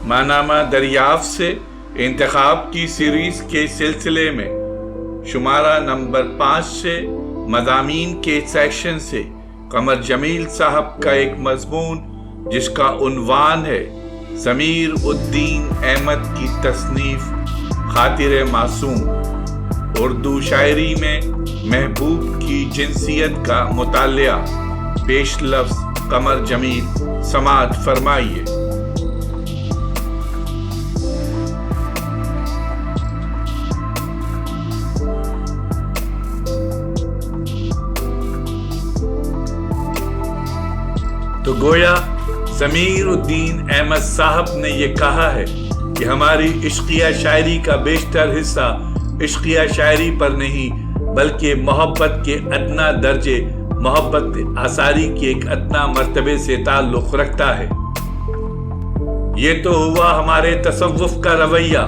ماہنامہ دریافت سے انتخاب کی سیریز کے سلسلے میں شمارہ نمبر 5 سے مضامین کے سیکشن سے قمر جمیل صاحب کا ایک مضمون جس کا عنوان ہے ضمیر الدین احمد کی تصنیف خاطر معصوم، اردو شاعری میں محبوب کی جنسیت کا مطالعہ، پیش لفظ قمر جمیل، سماعت فرمائیے۔ تو گویا ضمیر الدین احمد صاحب نے یہ کہا ہے کہ ہماری عشقیہ شاعری کا بیشتر حصہ عشقیہ شاعری پر نہیں بلکہ محبت کے ادنا درجے، محبت آثاری کے ایک ادنا مرتبے سے تعلق رکھتا ہے۔ یہ تو ہوا ہمارے تصوف کا رویہ۔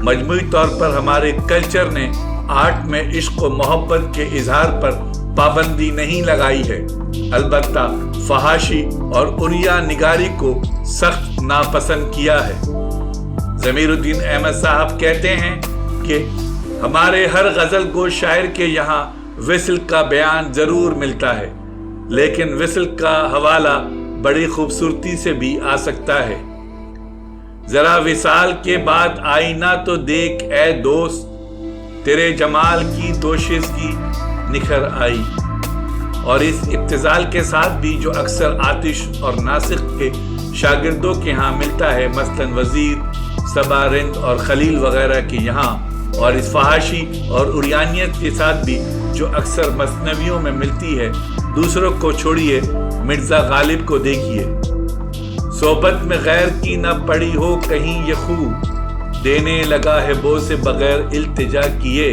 مجموعی طور پر ہمارے کلچر نے آرٹ میں عشق و محبت کے اظہار پر پابندی نہیں لگائی ہے، البتہ فحاشی اور عریاں نگاری کو سخت ناپسند کیا ہے۔ ضمیر الدین احمد صاحب کہتے ہیں کہ ہمارے ہر غزل گو شاعر کے یہاں وصل کا بیان ضرور ملتا ہے، لیکن وصل کا حوالہ بڑی خوبصورتی سے بھی آ سکتا ہے۔ ذرا وصال کے بعد آئینہ تو دیکھ اے دوست، تیرے جمال کی دوشیزگی نکھر آئی۔ اور اس ابتذال کے ساتھ بھی جو اکثر آتش اور ناسخ کے شاگردوں کے ہاں ملتا ہے، مثلاً وزیر، صبا رند اور خلیل وغیرہ کے یہاں، اور اس فحاشی اور عریانیت کے ساتھ بھی جو اکثر مثنویوں میں ملتی ہے، دوسروں کو چھوڑیے، مرزا غالب کو دیکھیے۔ صحبت میں غیر کی نہ پڑی ہو کہیں یہ خوب، دینے لگا ہے بوسے بغیر التجا کیے،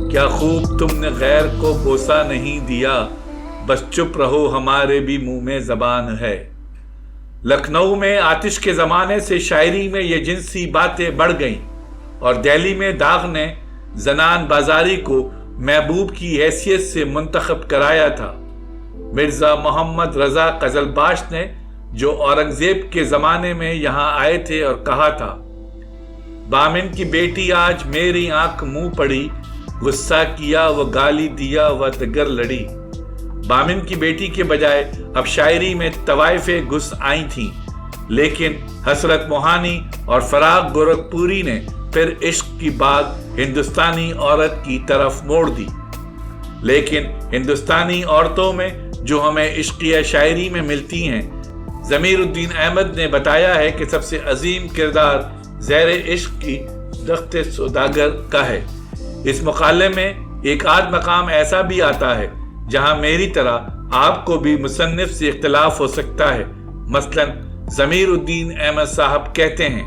کیا خوب تم نے غیر کو بوسا نہیں دیا، بس چپ رہو ہمارے بھی منہ میں زبان ہے۔ لکھنؤ میں آتش کے زمانے سے شاعری میں یہ جنسی باتیں بڑھ گئیں، اور دہلی میں داغ نے زنان بازاری کو محبوب کی حیثیت سے منتخب کرایا تھا۔ مرزا محمد رضا قزلباش نے جو اورنگزیب کے زمانے میں یہاں آئے تھے اور کہا تھا، بامن کی بیٹی آج میری آنکھ منہ پڑی، غصہ کیا وہ گالی دیا وہ دگر لڑی۔ بامن کی بیٹی کے بجائے اب شاعری میں طوائفیں گھس آئی تھیں، لیکن حسرت موہانی اور فراق گورکھپوری نے پھر عشق کی بات ہندوستانی عورت کی طرف موڑ دی۔ لیکن ہندوستانی عورتوں میں جو ہمیں عشقیہ شاعری میں ملتی ہیں، ضمیر الدین احمد نے بتایا ہے کہ سب سے عظیم کردار زیر عشق کی درخت سوداگر کا ہے۔ اس مقالے میں ایک آدھ مقام ایسا بھی آتا ہے جہاں میری طرح آپ کو بھی مصنف سے اختلاف ہو سکتا ہے۔ مثلاً ضمیر الدین احمد صاحب کہتے ہیں،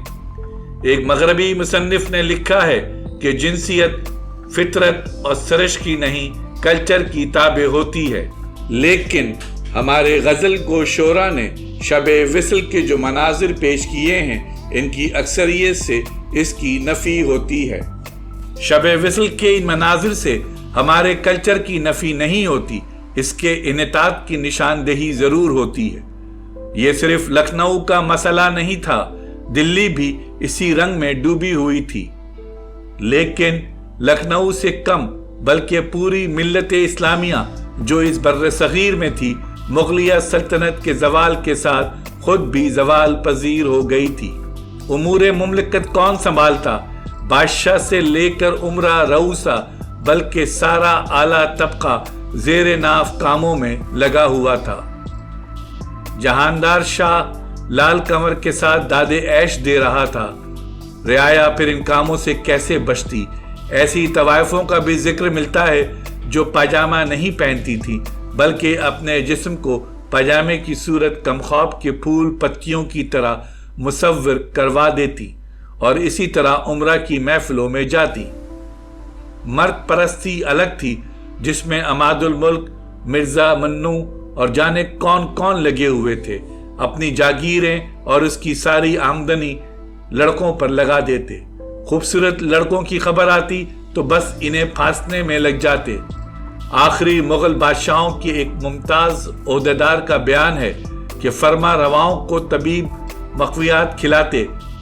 ایک مغربی مصنف نے لکھا ہے کہ جنسیت فطرت اور سرش کی نہیں، کلچر کی تابع ہوتی ہے، لیکن ہمارے غزل گو شعراء نے شب وصل کے جو مناظر پیش کیے ہیں، ان کی اکثریت سے اس کی نفی ہوتی ہے۔ شب وصل کے ان مناظر سے ہمارے کلچر کی نفی نہیں ہوتی، اس کے انحطاط کی نشاندہی ضرور ہوتی ہے۔ یہ صرف لکھنؤ کا مسئلہ نہیں تھا، دلی بھی اسی رنگ میں ڈوبی ہوئی تھی، لیکن لکھنؤ سے کم بلکہ پوری ملت اسلامیہ جو اس بر صغیر میں تھی، مغلیہ سلطنت کے زوال کے ساتھ خود بھی زوال پذیر ہو گئی تھی۔ امور مملکت کون سنبھالتا؟ بادشاہ سے لے کر عمرہ رؤسا، بلکہ سارا اعلیٰ طبقہ زیر ناف کاموں میں لگا ہوا تھا۔ جہاندار شاہ لال کنور کے ساتھ داد عیش دے رہا تھا، رعایا پھر ان کاموں سے کیسے بچتی؟ ایسی طوائفوں کا بھی ذکر ملتا ہے جو پاجامہ نہیں پہنتی تھی، بلکہ اپنے جسم کو پاجامے کی صورت کمخواب کے پھول پتیوں کی طرح مصور کروا دیتی اور اسی طرح عمرہ کی محفلوں میں جاتی۔ مرد پرستی الگ تھی، جس میں عماد الملک، مرزا منو اور جانے کون کون لگے ہوئے تھے، اپنی جاگیریں اور اس کی ساری آمدنی لڑکوں پر لگا دیتے۔ خوبصورت لڑکوں کی خبر آتی تو بس انہیں پھانسنے میں لگ جاتے۔ آخری مغل بادشاہوں کے ایک ممتاز عہدیدار کا بیان ہے کہ فرما رواؤں کو طبیب مقویات کھلاتے